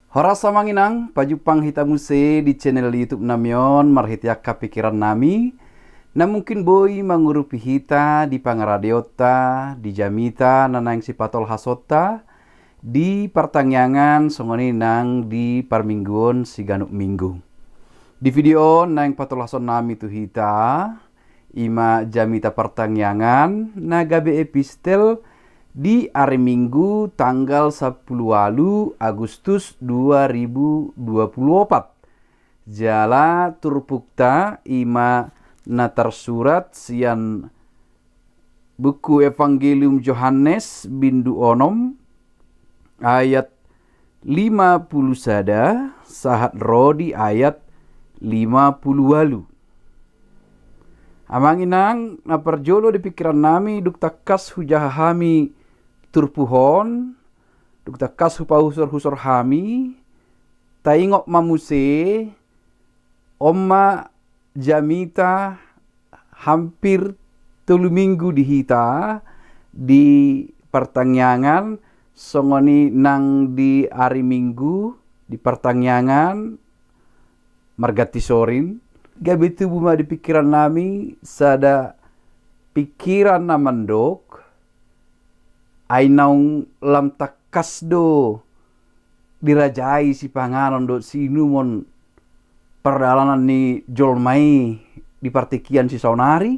Horas samanginang, pajupang hitamuse di channel YouTube namion marhitiak pikiran nami. Na mungkin boy mangurupi hita di pangaradiota, di jamita nanang si patol hasota, di pertangyangan songoni nang di parmingguon si ganuk minggu. Di video nang patol hason nami tu hita, ima jamita pertangyangan na gabe epistel di hari Minggu tanggal 10 Agustus 2024. Jala turpukta ima na tersurat sian buku Evangelium Yohanes bindu onom ayat 50 sada sahat rodi ayat 50 Amanginang na perjolo di pikiran nami duk takas hujahami turpuhon, duk takas hupahusor-husor hami, taingok mamuse, omma jamita hampir 3 minggu dihita di pertangyangan songoni nang di hari Minggu di pertangyangan margati sorin. Gabi tu buma di pikiran nami sada pikiran namandok ay naung lam takas do dirajai si panganon do sinumon perdalanan ni jolmai di partikian si saunari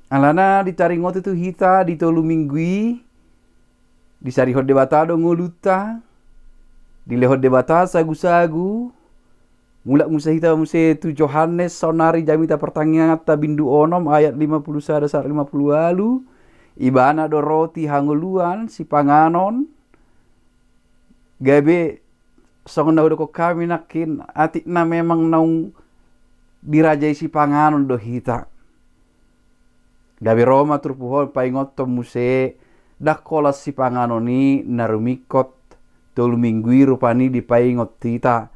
alana ditaringot itu hita di 3 minggui di sarihod debata do ngoluta di lehod debata sagu-sagu mulak musahita muse tu Yohanes saunari jamita pertangyangan bindu onom ayat 50 sada 50 alu ibana do roti hanguluan si panganon gabe songon do ko kami nakin atik na memang naung dirajai si panganon do hita gabe Roma turpuhol paingot to muse dak kolas si panganon ni narumikot 3 minggui rupani di paingot hita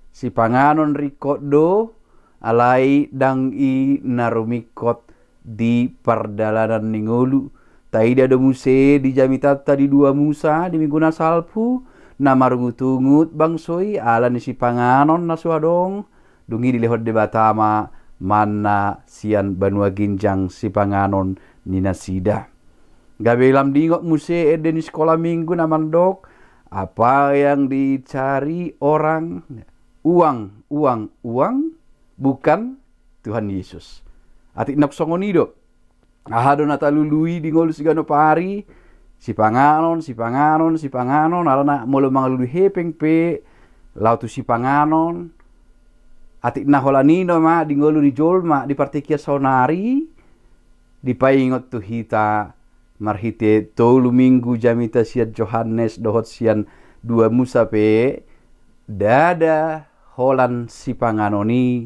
si panganon rikot do alai dang i narumikot di perdalanan ningolu taida do muse di jamitata di 2 Musa di mingguna salpu na marungut-ungut bangsoi ala ni si panganon na suadong dungi di lehot de batama mana sian banua ginjang si panganon ni nasida gabe lam dingok muse eden sekolah minggu na mandok apa yang dicari orang uang, bukan Tuhan Yesus. Atik nak songonido. Ahado natalului di ngolu sigano pari, si panganon, alana molo mangalului hepeng pe, lautu si panganon. Atik na holanino ma di ngolu di jolma di partikia sonari, di paingot tu hita marhite 3 minggu jamita siat Yohanes dohot sian 2 Musa pe, dada holan si panganoni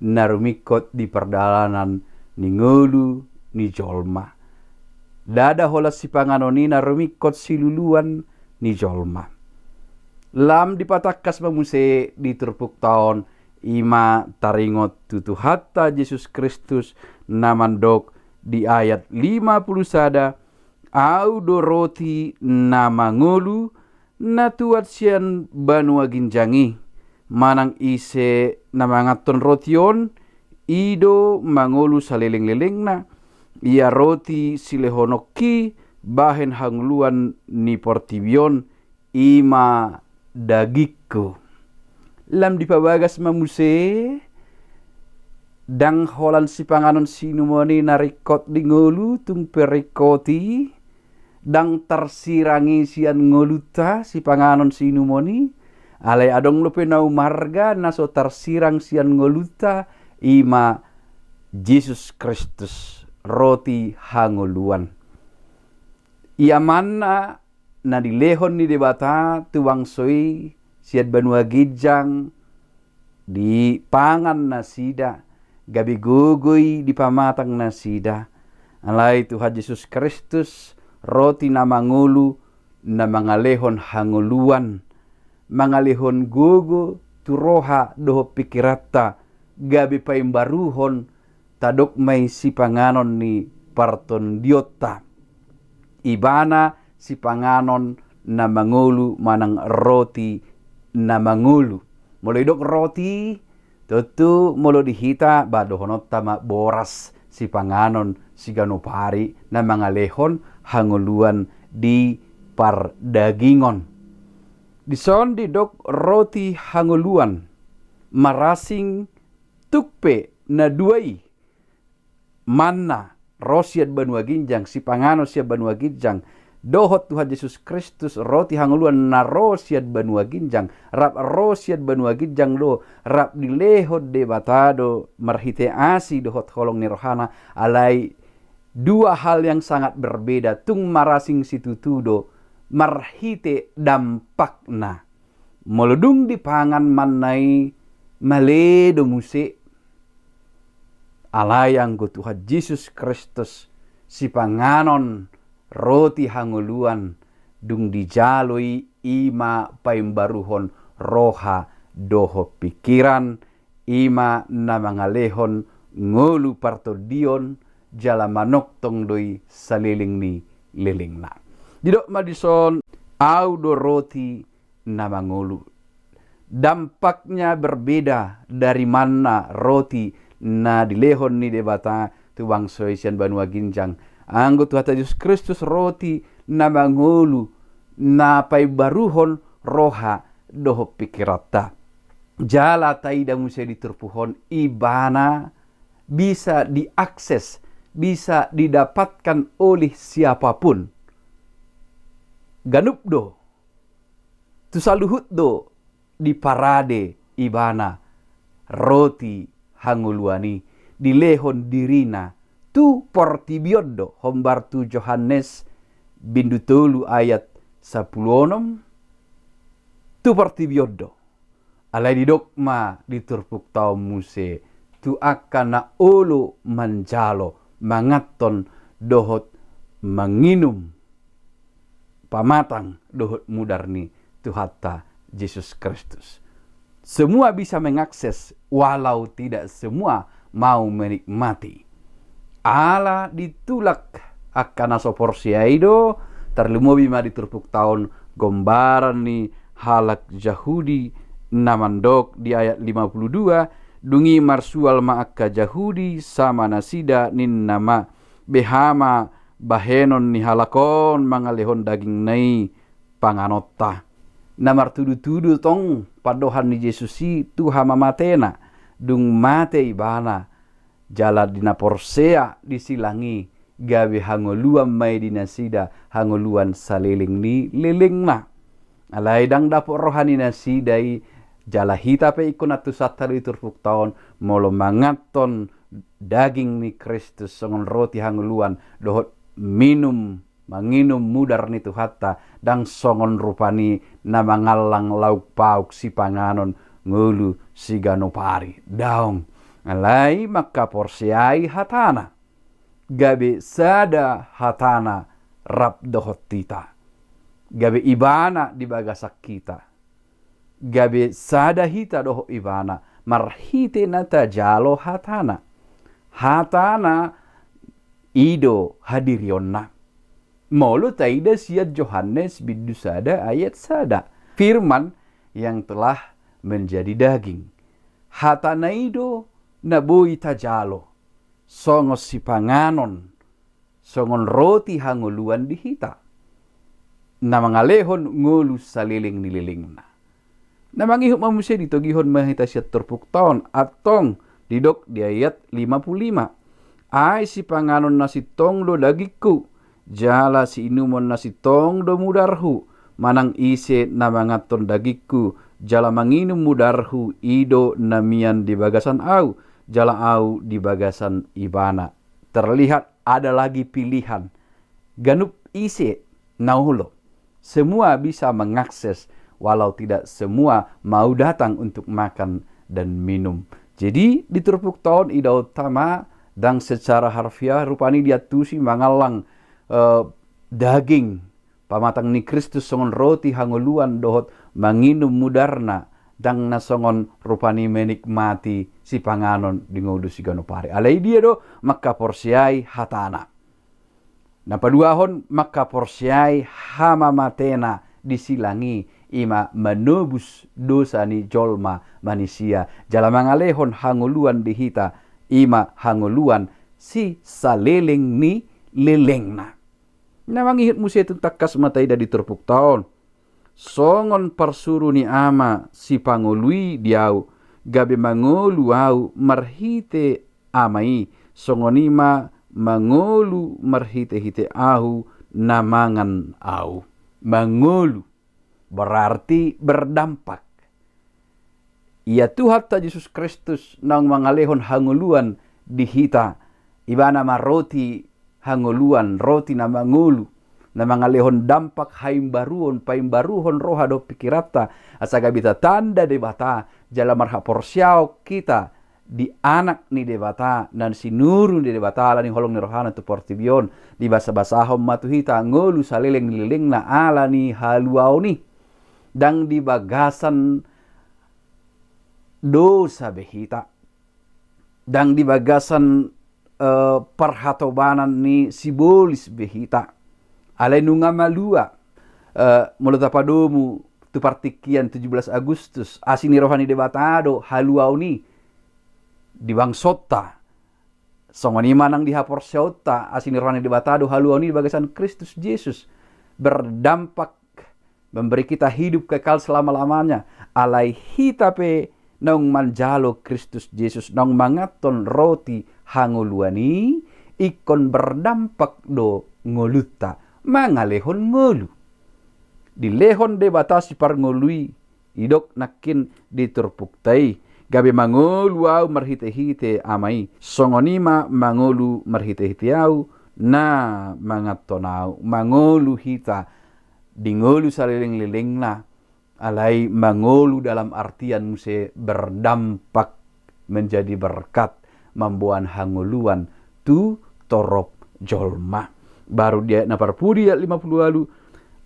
narumikot di perdalanan ni ngolu ni jolma. Dada hola si panganoni narumikot si luluan ni jolma. Lam dipatakas mamuse di turpuk taon ima taringot tutu hatta Yesus Kristus namandok di ayat 50 sada audo roti nama ngolu natuat sian banua ginjangi manang ise namangaton rotion ido mangolu saleleng-leleng na ia roti silehonoki bahen hangluan ni portibion ima dagikku lam dipabagas mamuse dang holan si panganon sinumoni narikot di ngolu tung perikoti dang tersirangi sian ngoluta si panganon sinumoni alai adong lupe nau marga naso tersirang sian ngoluta ima Yesus Kristus roti hangoluan. Ia mana na dilehon ni debata tuang soi siat banua gijang di pangan nasida gabi gugui di pamatang nasida alai Tuhan Yesus Kristus roti na mangulu na mangalehon hanguluan mangalihon gogo turoha doho pikirata gabi paimbaruhon tadok may si panganon ni parton diota ibana si panganon na mangulu manang roti na mangulu. Mulai dok roti, tentu molo dihita badohonot tama boras si panganon si ganopari na mga lehon hanguluan di pardagingon. Dison di dok roti hanguluan marasing tukpe na duai manna rosiad banua ginjang si pangano siya banua ginjang dohot Tuhan Yesus Kristus roti hanguluan na rosiad banua ginjang rap rosiad banua ginjang do rap dilehod de batado marhite asi dohot holong ni rohana alai dua hal yang sangat berbeda tung marasing situtudo marhite dampakna molodung di pangan manai maledo muse alayang go Tuhan Yesus Kristus si panganon roti hanguluan dung dijalui ima paimbaruhon roha doho pikiran ima na mangalehon ngolu partodion jala manok tong doi saliling ni liling na. Didok madison au do roti na mangolu. Dampaknya berbeda dari mana roti na dilehon ni debata tuang soisian banua ginjang. Anggo Tuhan Yesus Kristus roti na mangulu na paibaruhon roha doho pikirata. Jala taida musia diturpuhon ibana bisa diakses, bisa didapatkan oleh siapapun. Ganup do, tusaluhut do di parade ibana roti hanguluani dilehon dirina tu portibiodo hombar tu Johannes bindu tolu ayat 10 tu portibiodo alai di dogma diturpuk tau muse tu akana ulu manjalo mangaton dohot manginum pamatang dohot mudarni tu hatta Yesus Kristus. Semua bisa mengakses walau tidak semua mau menikmati. Allah ditulak akan asoporsiaido terlemo bima diturpuk tahun gombaran ni halak Yahudi namandok di ayat 52 dungi marsual ma'aka Yahudi sama nasida nin nama behama bahenon ni halakon mangalehon daging nai panganota namar tudu-tudu tong padohan ni Yesusi tu hama matena dung mate ibana jala dina porsea disilangi gawe hangoluan mai dinasida hangoluan saliling ni lilingna alai dang dapur rohani nasidai jala hita pe ikon atu satari turpuk taon molo mangaton daging ni Kristus songon roti hangoluan dohot manginum mudar ni tuhata dang songon rupani na mangalang lauk pauk si panganon ngulu si ganopari daong alai maka porsiai hatana gabe sada hatana rap dohot tita gabe ibana di bagasak kita gabe sada hita doho ibana marhite nata jalo hatana ido hadirionna molo taida siat Yohanes bindu sada ayat sada firman yang telah menjadi daging hatana ido nabui tajalo songos si panganon songon roti hanguluan dihita na mangalehon ngulu saliling nililingna na mangihuk mamusia ditogihon mahita siat turpuk taon atong didok di ayat 55 ai si panganon nasi tongdo dagiku jala si inumon nasi tongdo mudarhu manang ise na mangaton dagiku jala manginum mudarhu ido namian di bagasan au jala au di bagasan ibana. Terlihat ada lagi pilihan ganup ise naulo semua bisa mengakses walau tidak semua mau datang untuk makan dan minum. Jadi di turpuk tahun ida utama dan secara harfiah rupani dia tusi mangalang daging pamatang ni Kristus songon roti hanguluan dohot manginum mudarna dang nasongon rupani menikmati si panganon di ngodu si ganopari alai dia do maka porsiai hatana na paduahon maka porsiai hama matena disilangi ima menubus dosa ni jolma manusia. Jala mangalehon hanguluan di hita ima hanguluan si saleleng ni lelengna. Namangihit musia itu takas matai da diterpuk taon. Songon persuru ni ama si pangului diau gabe mangolu au marhite amai songonima mangolu marhite-hite au namangan au. Mangolu berarti berdampak. Ia Tuhan ta Yesus Kristus nang mangalehon hanguluan di hita ibana ma roti hanguluan roti na mangulu na mangalehon dampak haimbaruon paimbaruhon roha do pikirata asaga bita tanda de bata jala marha porsiao kita di anak ni de bata dan sinurun de bata la ni holong ni rohana tu portibion di basa-basahom matuhita ngolu saleleng-leleng na ala ni haluau ni dang di bagasan dosa behita dang di bagasan perhatobanan ni sibolis behita alai nunga malua mulut padomu tu partikian 17 Agustus asini rohani debatado haluau ni di bangsota songoni manang di hapor seota asini rohani debatado haluau ni bagasan Kristus Yesus berdampak memberi kita hidup kekal selama-lamanya alai hitape nong manjalo Kristus Yesus nong mangaton roti hanguluani ikon berdampak do ngoluta mangalehon ngolu di lehon de batasi par ngolui idok nakin diturpuktai gabe mangolu au marhite-hite amai songonima mangolu marhite-hite au na mangatonau mangolu hita di ngolu saleleng-lelengna alai mangolu dalam artian muse berdampak menjadi berkat membuan hanguluan tu torop jolma. Baru dia naparpudi ayat 50 lalu.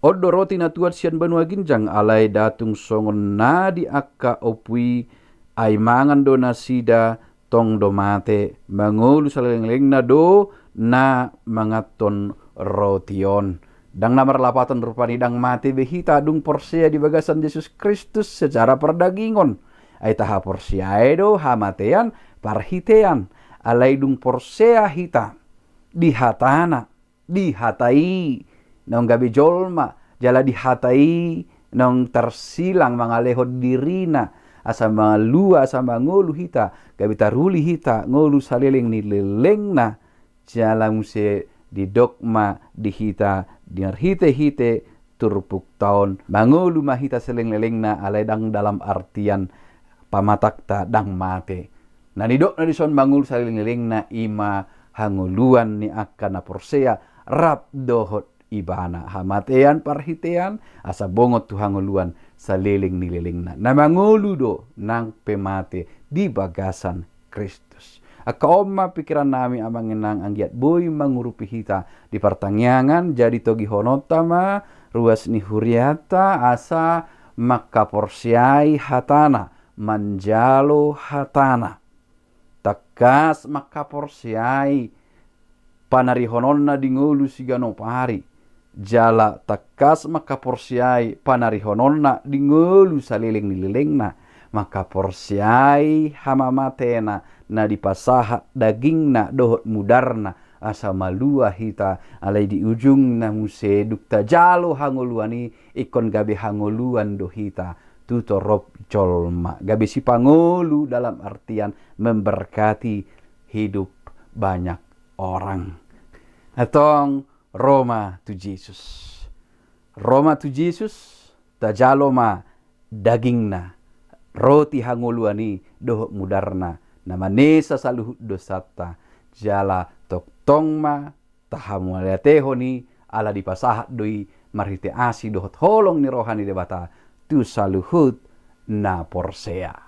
Odo roti na tuat sian banua ginjang alai datung songon na di akka opui ay mangan do nasida tong do mate mangolu saleleng-leng na do na mangaton rotion. Dang namar lapatan rupani dang mate behita dung porsea di bagasan Yesus Kristus secara perdagingon. Ay taha porsea do hamatean parhitean alai dung porsea hita dihatana dihatai nong gabi jolma jala dihatai nong tersilang mangalehod dirina asa malua asa mangolu hita gabi taruli hita ngolu saleleng ni lelengna jala muse di dogma di hita hite turpuk taon mangolu mahita seleng-lelengna alai dang dalam artian pamatakta dang mate na nidok na dison mangul seleng-lelengna ima hanguluan ni akan na porsea rap dohot ibana hamatean parhitean asa bongot tu hanguluan saleleng ni lelengna na mangulu do nang pemate di bagasan Kristus. Akaoma pikiran nami amang enang anggiat boy mangurupi hita di pertangyangan jadi togi honotama ruas ni huriata asa makaporsiai hatana manjalo hatana takas makaporsiai panarihononna di ngulu sigano pari jala takas makaporsiai panarihononna di ngulu saleleng nilelengna makaporsiai hamamatena na dipasahat dagingna dohot mudarna asa malua hita alai di ujung na muse dukta jalo hangoluani ikon gabe hangoluan do hita tutorop colma gabe si pangolu dalam artian memberkati hidup banyak orang. Atong Roma tu Jesus. Roma tu Jesus tajalo ma dagingna roti hangoluani dohot mudarna nama nesa saluhut dosata jala toktong ma tahamualiatehoni ala dipasahat doi marhite asi dohot holong ni rohani debata tu saluhut na porsea.